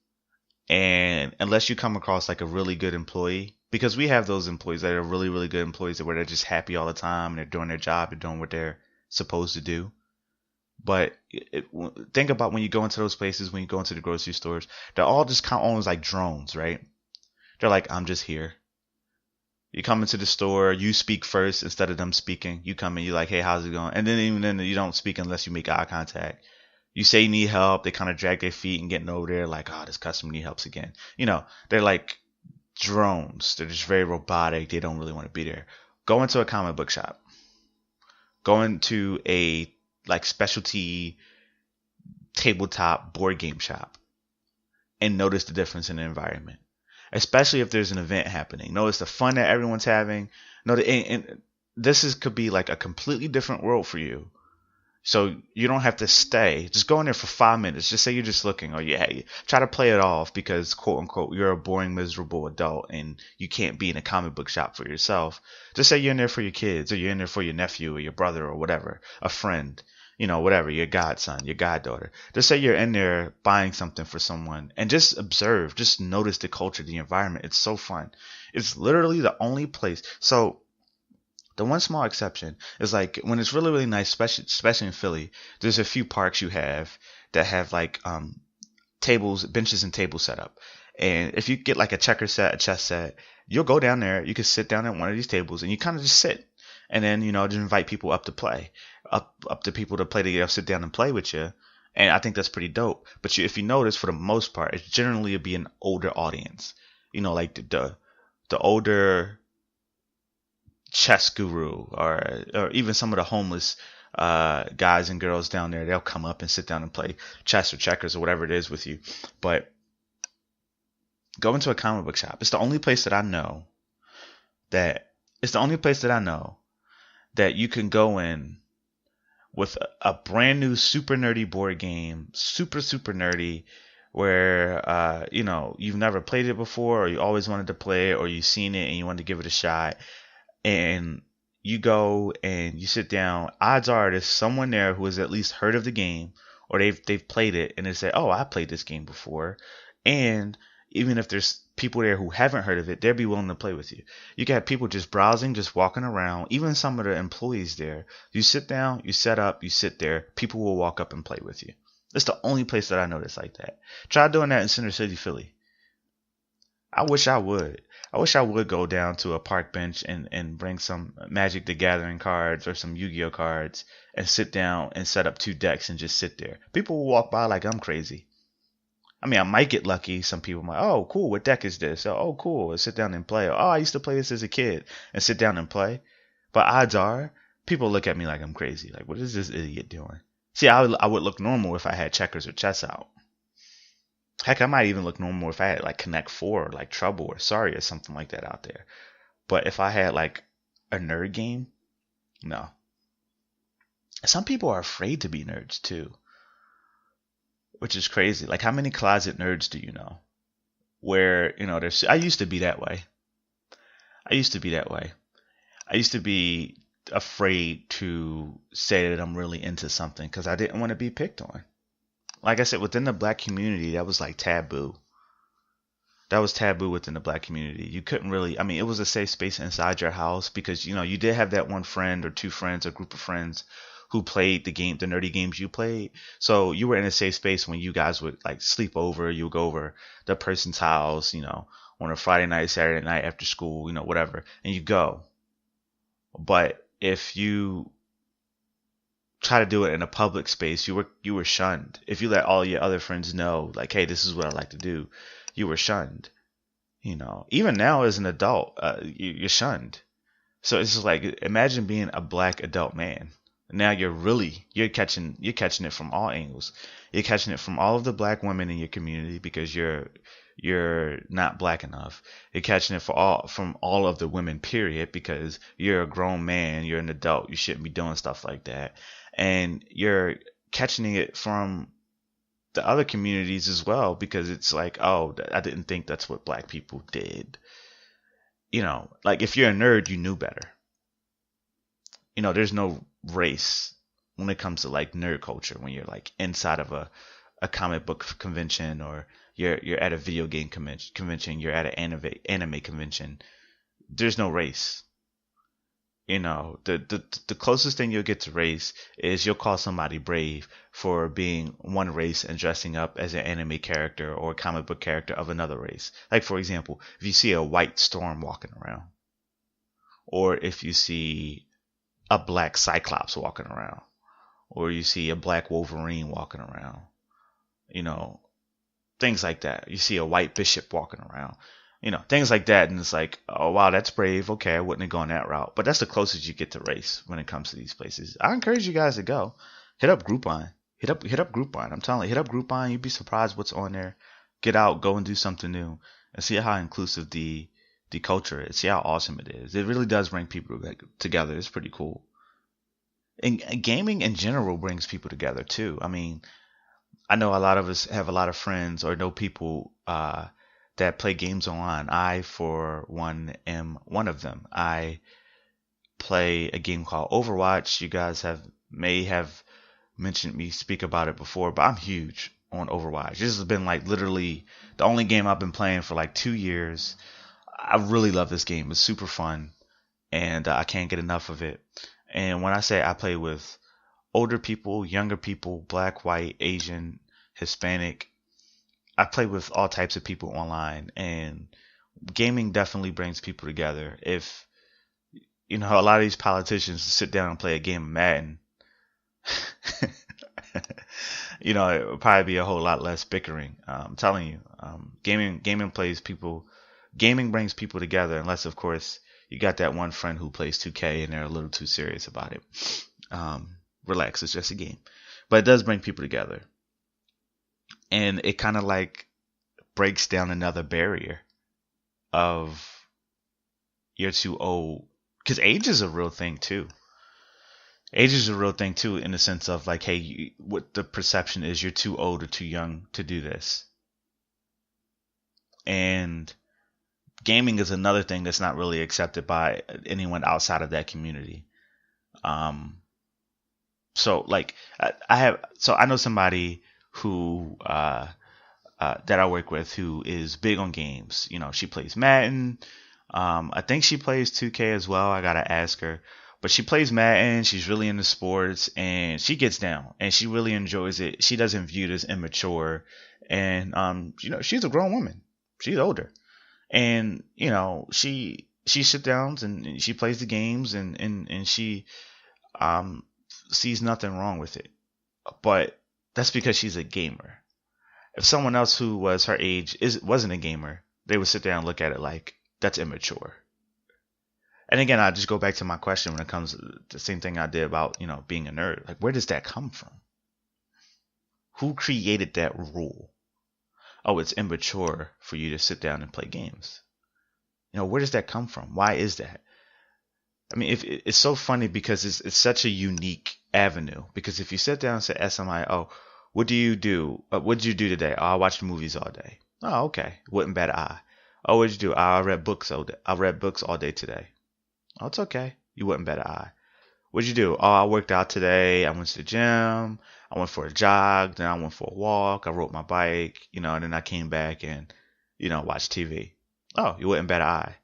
and unless you come across like a really good employee, because we have those employees that are really, really good employees where they're just happy all the time and they're doing their job, they're doing what they're supposed to do. But think about when you go into those places, when you go into the grocery stores, they're all just kind of almost like drones, right? They're like, I'm just here. You come into the store, you speak first instead of them speaking. You come in, you're like, hey, how's it going? And then even then, you don't speak unless you make eye contact. You say you need help, they kind of drag their feet and getting over there like, oh, this customer need help again. They're like drones. They're just very robotic. They don't really want to be there. Go into a comic book shop. Go into a like specialty tabletop board game shop and notice the difference in the environment. Especially if there's an event happening. Notice the fun that everyone's having. And this could be like a completely different world for you. So you don't have to stay. Just go in there for 5 minutes. Just say you're just looking, or try to play it off because quote unquote you're a boring, miserable adult and you can't be in a comic book shop for yourself. Just say you're in there for your kids, or you're in there for your nephew or your brother or whatever, a friend, whatever, your godson, your goddaughter. Just say you're in there buying something for someone and just observe, just notice the culture, the environment. It's so fun. It's literally the only place. So the one small exception is like when it's really, really nice, especially in Philly, there's a few parks you have that have like tables, benches and tables set up. And if you get like a checker set, a chess set, you'll go down there, you can sit down at one of these tables and you kind of just sit. And then, just invite people up to play, up to people to play to sit down and play with you. And I think that's pretty dope. But if you notice, for the most part, it's generally be an older audience. Like the older chess guru or even some of the homeless guys and girls down there. They'll come up and sit down and play chess or checkers or whatever it is with you. But go into a comic book shop. It's the only place that I know that you can go in with a brand new super nerdy board game, super nerdy, where you've never played it before, or you always wanted to play it, or you've seen it and you wanted to give it a shot, and you go and you sit down. Odds are there's someone there who has at least heard of the game, or they've played it and they say, oh, I played this game before. And even if there's people there who haven't heard of it, they'll be willing to play with you. You can have people just browsing, just walking around, even some of the employees there. You sit down, you set up, you sit there, people will walk up and play with you. It's the only place that I know that's like that. Try doing that in Center City, Philly. I wish I would go down to a park bench and bring some Magic the Gathering cards or some Yu-Gi-Oh cards and sit down and set up 2 decks and just sit there. People will walk by like I'm crazy. I mean, I might get lucky. Some people might, oh, cool, what deck is this? Oh, cool, and sit down and play. Oh, I used to play this as a kid and sit down and play. But odds are, people look at me like I'm crazy. Like, what is this idiot doing? See, I would look normal if I had checkers or chess out. Heck, I might even look normal if I had like Connect Four, or like Trouble or Sorry or something like that out there. But if I had like a nerd game, no. Some people are afraid to be nerds too, which is crazy. Like, how many closet nerds do you know? Where, there's, I used to be that way. I used to be that way. I used to be afraid to say that I'm really into something because I didn't want to be picked on. Like I said, within the black community, that was like taboo. That was taboo within the black community. You couldn't really, I mean, it was a safe space inside your house because, you did have that one friend or two friends or group of friends who played the nerdy games you played. So you were in a safe space when you guys would like sleep over, you would go over the person's house, on a Friday night, Saturday night after school, whatever, and you go. But if you try to do it in a public space, you were shunned. If you let all your other friends know, like, hey, this is what I like to do, you were shunned. Even now as an adult, you're shunned. So it's just like, imagine being a black adult man. Now you're catching it from all angles. You're catching it from all of the black women in your community because you're not black enough. You're catching it from all of the women, period, because you're a grown man, you're an adult, you shouldn't be doing stuff like that. And you're catching it from the other communities as well because it's like, oh, I didn't think that's what black people did. Like if you're a nerd, you knew better. There's no race when it comes to like nerd culture when you're like inside of a comic book convention or you're at a video game convention, you're at an anime convention. There's no race. The closest thing you'll get to race is you'll call somebody brave for being one race and dressing up as an anime character or a comic book character of another race. Like for example, if you see a white storm walking around, or if you see a black cyclops walking around, or you see a black Wolverine walking around, things like that. You see a white bishop walking around, things like that. And it's like, oh, wow, that's brave. Okay, I wouldn't have gone that route. But that's the closest you get to race when it comes to these places. I encourage you guys to go. Hit up Groupon. Hit up Groupon. I'm telling you, hit up Groupon. You'd be surprised what's on there. Get out, go and do something new, and see how inclusive the culture is. See how awesome it is. It really does bring people together. It's pretty cool. And gaming in general brings people together too. I mean, I know a lot of us have a lot of friends or know people that play games online. I, for one, am one of them. I play a game called Overwatch. You guys may have mentioned me speak about it before, but I'm huge on Overwatch. This has been like literally the only game I've been playing for like 2 years. I really love this game. It's super fun, and I can't get enough of it. And when I say I play with older people, younger people, black, white, Asian, Hispanic, I play with all types of people online, and gaming definitely brings people together. If a lot of these politicians sit down and play a game of Madden, it would probably be a whole lot less bickering. I'm telling you, gaming brings people together, unless of course you got that one friend who plays 2K and they're a little too serious about it. Relax, it's just a game, but it does bring people together. And it kind of like breaks down another barrier of you're too old. Because age is a real thing too. Age is a real thing too, in the sense of like, hey, what the perception is, you're too old or too young to do this. And gaming is another thing that's not really accepted by anyone outside of that community. So like I know somebody who that I work with who is big on games. She plays Madden. I think she plays 2K as well. I gotta ask her, but she plays Madden. She's really into sports, and she gets down, and she really enjoys it. She doesn't view it as immature, and she's a grown woman. She's older, and she sits down and she plays the games, and she sees nothing wrong with it. But that's because she's a gamer. If someone else who was her age wasn't a gamer, they would sit there and look at it like, that's immature. And again, I just go back to my question when it comes to the same thing I did about, being a nerd. Like, where does that come from? Who created that rule? Oh, it's immature for you to sit down and play games. Where does that come from? Why is that? I mean, if it's so funny because it's such a unique avenue. Because if you sit down and say, ask somebody, oh, what do you do? What did you do today? Oh, I watched movies all day. Oh, okay. Wouldn't bat an eye. Oh, what did you do? Oh, I read books all day. I read books all day today. Oh, it's okay. You wouldn't bat an eye. What'd you do? Oh, I worked out today. I went to the gym. I went for a jog. Then I went for a walk. I rode my bike. And then I came back and, watched TV. Oh, you wouldn't bat an eye.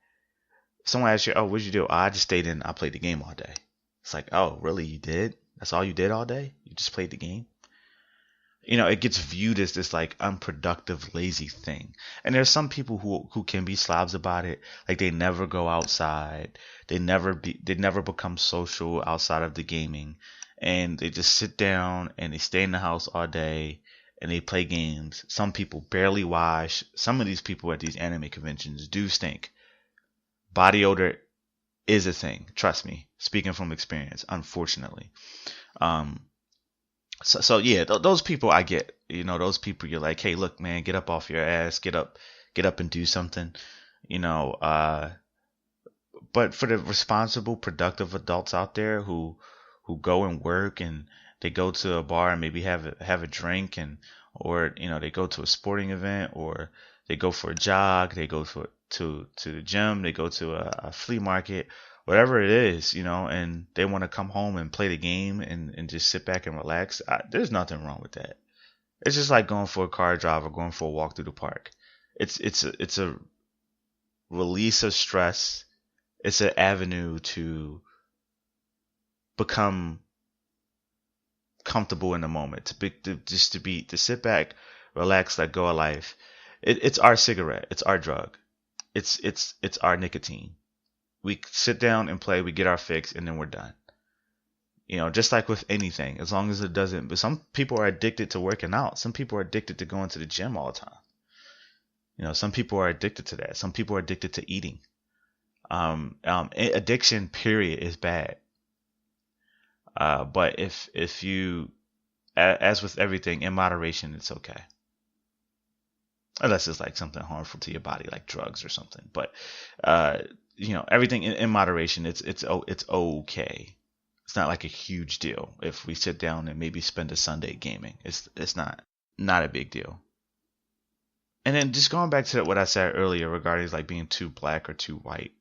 Someone asks you, oh, what'd you do? Oh, I just stayed in. I played the game all day. It's like, oh, really? You did? That's all you did all day? You just played the game? It gets viewed as this like unproductive, lazy thing. And there's some people who can be slobs about it. Like they never go outside. They never become social outside of the gaming. And they just sit down and they stay in the house all day and they play games. Some people barely wash. Some of these people at these anime conventions do stink. Body odor is a thing. Trust me. Speaking from experience, unfortunately. So yeah, those people I get. Those people you're like, hey, look, man, get up off your ass, get up and do something. But for the responsible, productive adults out there who go and work and they go to a bar and maybe have a drink or they go to a sporting event or they go for a jog, they go to the gym, they go to a flea market, whatever it is, and they want to come home and play the game and just sit back and relax. There's nothing wrong with that. It's just like going for a car drive or going for a walk through the park. It's a release of stress. It's an avenue to become comfortable in the moment, to sit back, relax, let go of life. It's our cigarette. It's our drug. It's our nicotine. We sit down and play, we get our fix, and then we're done. Just like with anything, as long as it doesn't. But some people are addicted to working out. Some people are addicted to going to the gym all the time. Some people are addicted to that. Some people are addicted to eating. Addiction, period, is bad. But if you, as with everything, in moderation, it's okay. Unless it's like something harmful to your body, like drugs or something. But everything in moderation, it's okay. It's not like a huge deal if we sit down and maybe spend a Sunday gaming. It's not a big deal. And then just going back to what I said earlier regarding like being too black or too white,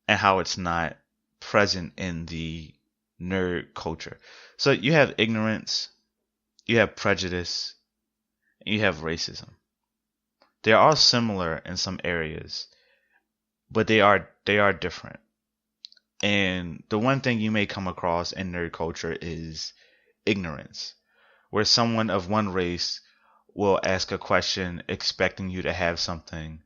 and how it's not present in the nerd culture. So you have ignorance, you have prejudice, and you have racism. They are all similar in some areas, but they are different. And the one thing you may come across in nerd culture is ignorance, where someone of one race will ask a question expecting you to have something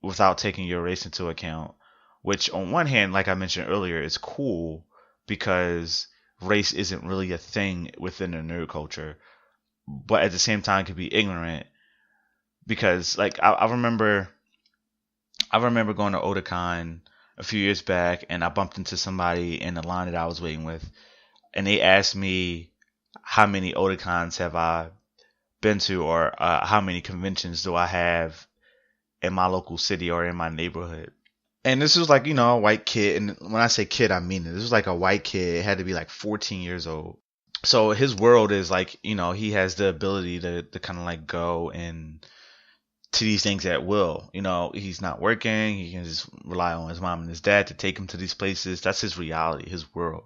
without taking your race into account, which on one hand, like I mentioned earlier, is cool because race isn't really a thing within the nerd culture, but at the same time can be ignorant because like I remember going to Otakon a few years back and I bumped into somebody in the line that I was waiting with and they asked me how many Otakons have I been to or how many conventions do I have in my local city or in my neighborhood. And this was like, a white kid. And when I say kid, I mean it. This was like a white kid. It had to be like 14 years old. So his world is like, he has the ability to kind of like go and to these things at will. He's not working. He can just rely on his mom and his dad to take him to these places. That's his reality, his world.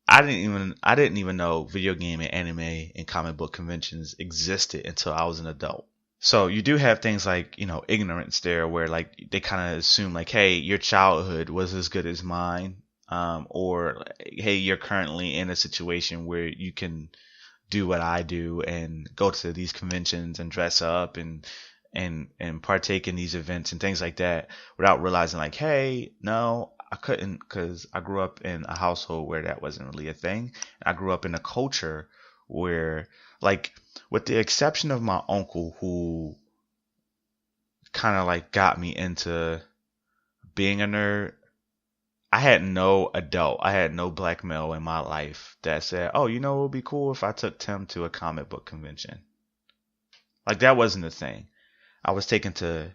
I didn't even know video game and anime and comic book conventions existed until I was an adult. So you do have things like, ignorance there where like they kind of assume like, hey, your childhood was as good as mine. Or hey, you're currently in a situation where you can do what I do and go to these conventions and dress up and partake in these events and things like that without realizing like, hey, no, I couldn't because I grew up in a household where that wasn't really a thing. I grew up in a culture where like, with the exception of my uncle who kind of like got me into being a nerd, I had no adult, I had no black male in my life that said, "Oh, you know, it would be cool if I took Tim to a comic book convention." Like that wasn't a thing. I was taken to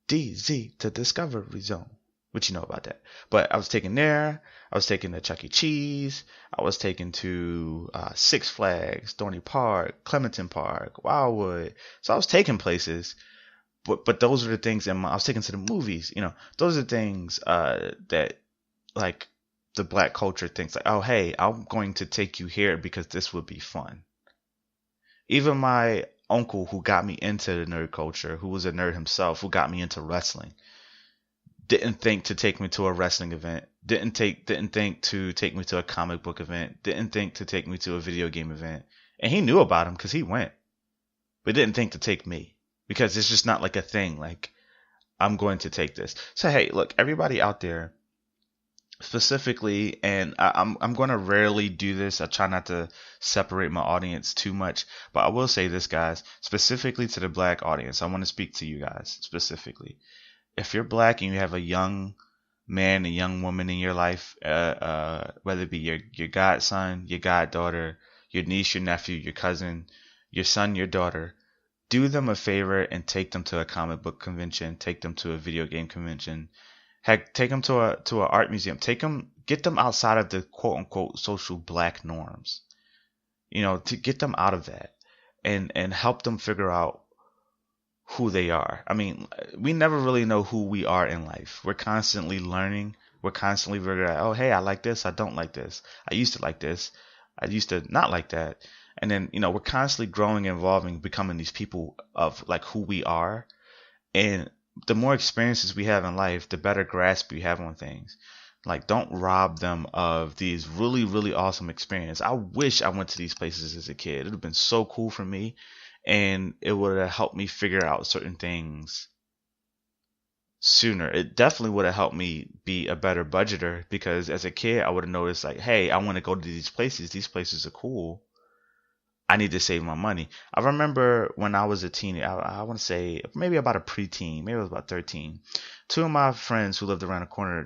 DZ, to Discovery Zone, which you know about that. But I was taken there. I was taken to Chuck E. Cheese. I was taken to Six Flags, Thorny Park, Clementon Park, Wildwood. So I was taken places. But those are the things. I was taken to the movies. You know, those are the things that like the black culture thinks like, oh hey, I'm going to take you here because this would be fun. Even my uncle who got me into the nerd culture, who was a nerd himself, who got me into wrestling, didn't think to take me to a wrestling event, didn't think to take me to a comic book event, didn't think to take me to a video game event. And he knew about him because he went, but didn't think to take me because it's just not like a thing. Like I'm going to take this. So hey, look, everybody out there, specifically, and I'm going to rarely do this. I try not to separate my audience too much, but I will say this, guys, specifically to the black audience. I want to speak to you guys specifically. If you're black and you have a young man, a young woman in your life, whether it be your godson, your goddaughter, your niece, your nephew, your cousin, your son, your daughter, do them a favor and take them to a comic book convention, take them to a video game convention. Heck, take them to an art museum. Get them outside of the quote unquote social black norms. You know, to get them out of that and help them figure out who they are. I mean, we never really know who we are in life. We're constantly learning. We're constantly figuring out, oh, hey, I like this. I don't like this. I used to like this. I used to not like that. And then, you know, we're constantly growing and evolving, becoming these people of like who we are. And the more experiences we have in life, the better grasp we have on things. Like, don't rob them of these really, really awesome experiences. I wish I went to these places as a kid. It would have been so cool for me. And it would have helped me figure out certain things sooner. It definitely would have helped me be a better budgeter because as a kid, I would have noticed like, hey, I want to go to these places. These places are cool. I need to save my money. I remember when I was a teen, I want to say maybe about a preteen, maybe I was about 13. Two of my friends who lived around the corner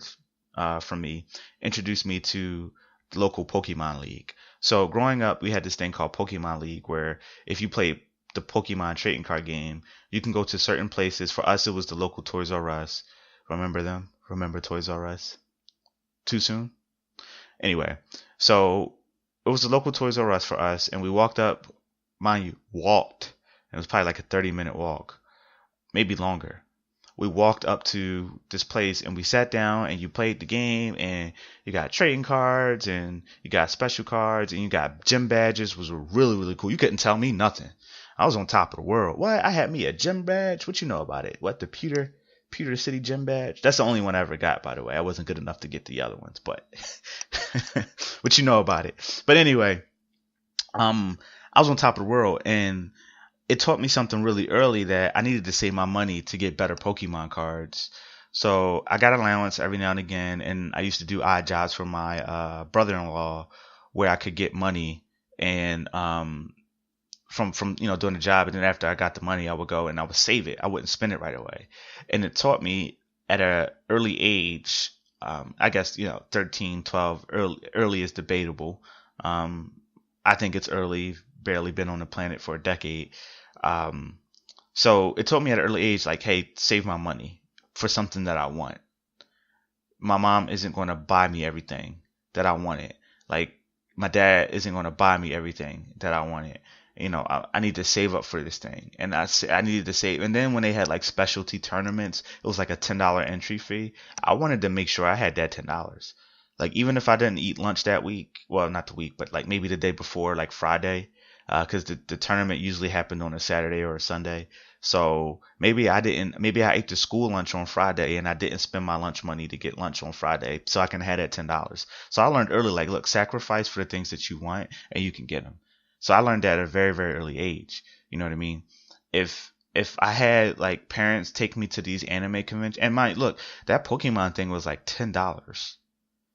from me introduced me to the local Pokemon League. So growing up, we had this thing called Pokemon League where if you played the Pokemon trading card game, you can go to certain places. For us, it was the local Toys R Us. Remember them? Remember Toys R Us? Too soon? Anyway, so it was the local Toys R Us for us, and we walked up, mind you, walked. It was probably like a 30-minute walk, maybe longer. We walked up to this place and we sat down and you played the game and you got trading cards and you got special cards and you got gym badges, which were really, really cool. You couldn't tell me nothing. I was on top of the world. What? I had me a gym badge? What you know about it? What, the Pewter City gym badge? That's the only one I ever got, by the way. I wasn't good enough to get the other ones, but what you know about it. But anyway, I was on top of the world and it taught me something really early that I needed to save my money to get better Pokemon cards. So I got allowance every now and again, and I used to do odd jobs for my brother-in-law where I could get money and from you know doing the job, and then after I got the money, I would go and I would save it. I wouldn't spend it right away, and it taught me at an early age. I guess 13, 12, early is debatable. I think it's early. Barely been on the planet for a decade. So it taught me at an early age, like, hey, save my money for something that I want. My mom isn't going to buy me everything that I wanted. Like, my dad isn't going to buy me everything that I wanted. I need to save up for this thing. And I needed to save. And then when they had like specialty tournaments, it was like a $10 entry fee. I wanted to make sure I had that $10. Like, even if I didn't eat lunch that week, well, not the week, but like maybe the day before, like Friday, because the tournament usually happened on a Saturday or a Sunday. So maybe I ate the school lunch on Friday and I didn't spend my lunch money to get lunch on Friday so I can have that $10. So I learned early, like, look, sacrifice for the things that you want and you can get them. So I learned that at a very, very early age. You know what I mean? If I had like parents take me to these anime conventions, and look, that Pokemon thing was like $10.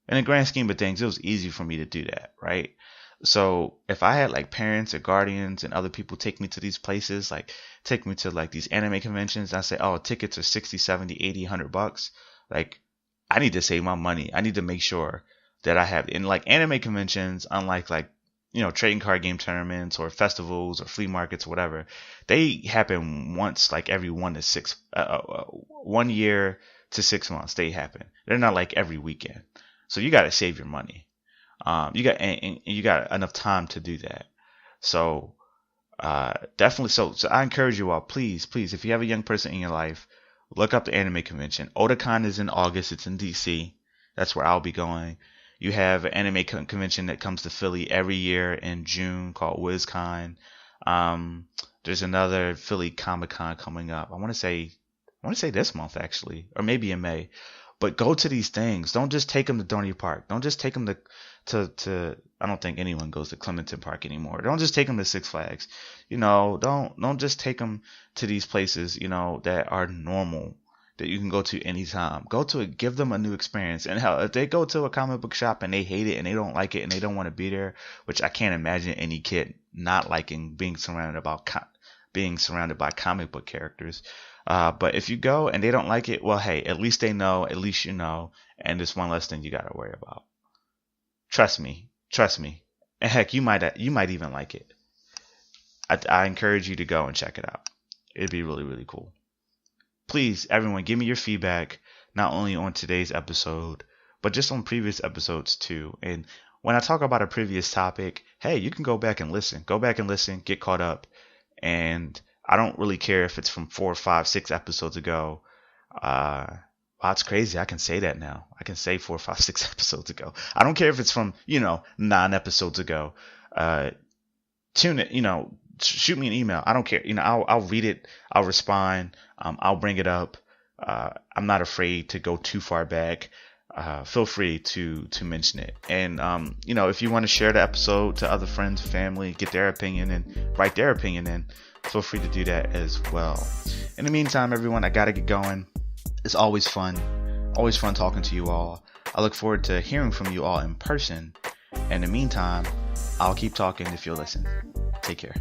In the grand scheme of things, it was easy for me to do that, right? So if I had like parents or guardians and other people take me to these places, like take me to like these anime conventions, I say, oh, tickets are 60, 70, 80, $100. Like, I need to save my money. I need to make sure that I have, in like anime conventions, unlike like, trading card game tournaments or festivals or flea markets or whatever, they happen once like every 1 year to 6 months. They happen. They're not like every weekend. So you got to save your money. And you got enough time to do that. So definitely. So I encourage you all, please, if you have a young person in your life, look up the anime convention. Otakon is in August. It's in DC. That's where I'll be going. You have an anime convention that comes to Philly every year in June called WizCon. There's another Philly Comic Con coming up. I want to say this month actually, or maybe in May. But go to these things. Don't just take them to Dorney Park. Don't just take them to I don't think anyone goes to Clementon Park anymore. Don't just take them to Six Flags. Don't just take them to these places, that are normal, that you can go to anytime. Go to it, give them a new experience. And hell, if they go to a comic book shop and they hate it and they don't like it and they don't want to be there, which I can't imagine any kid not liking being surrounded by comic book characters. But if you go and they don't like it, well, hey, at least they know, at least you know, and it's one less thing you got to worry about. Trust me. And heck, you might even like it. I encourage you to go and check it out. It'd be really, really cool. Please, everyone, give me your feedback, not only on today's episode, but just on previous episodes too. And when I talk about a previous topic, hey, you can go back and listen, get caught up. And I don't really care if it's from 4, 5, 6 episodes ago. Wow, it's crazy. I can say that now. I can say 4, 5, 6 episodes ago. I don't care if it's from, 9 episodes ago. Tune it, shoot me an email. I don't care. I'll read it. I'll respond. I'll bring it up. I'm not afraid to go too far back. Feel free to mention it. And, if you want to share the episode to other friends, family, get their opinion and write their opinion in, feel free to do that as well. In the meantime, everyone, I got to get going. It's always fun talking to you all. I look forward to hearing from you all in person. In the meantime, I'll keep talking if you'll listen. Take care.